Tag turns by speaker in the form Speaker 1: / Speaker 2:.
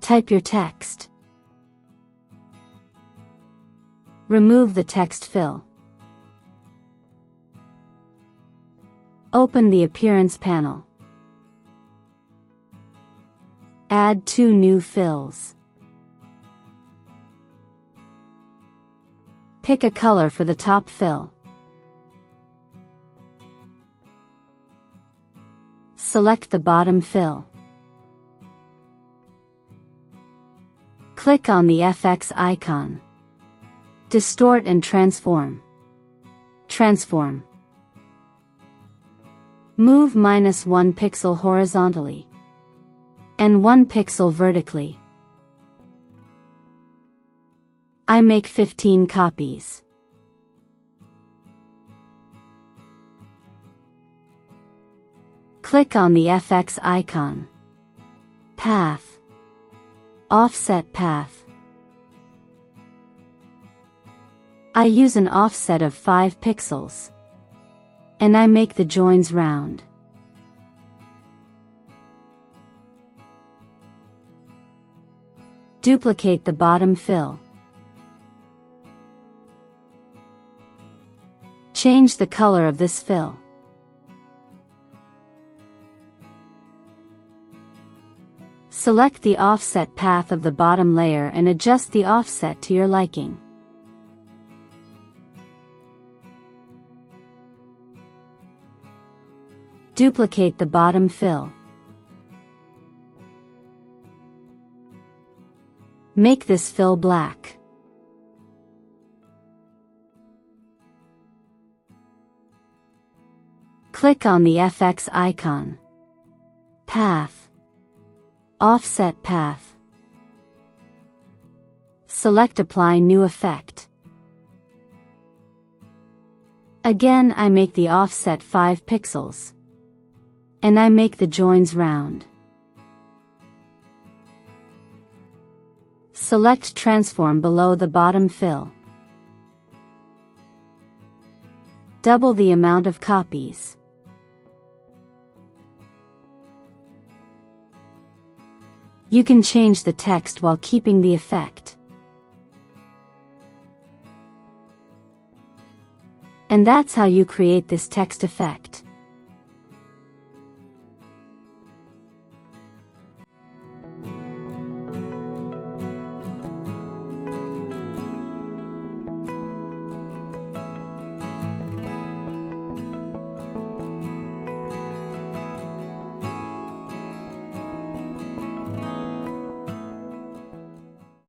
Speaker 1: Type your text. Remove the text fill. Open the Appearance panel. Add 2 new fills. Pick a color for the top fill. Select the bottom fill. Click on the FX icon. Distort and transform. Transform. Move -1 pixel horizontally and 1 pixel vertically. I make 15 copies. Click on the FX icon. Path. Offset path. I use an offset of 5 pixels. And I make the joins round. Duplicate the bottom fill. Change the color of this fill. Select the offset path of the bottom layer and adjust the offset to your liking. Duplicate the bottom fill. Make this fill black. Click on the FX icon. Path. Offset path. Select Apply New Effect. Again, I make the offset 5 pixels. And I make the joins round. Select Transform below the bottom fill. Double the amount of copies. You can change the text while keeping the effect. And that's how you create this text effect.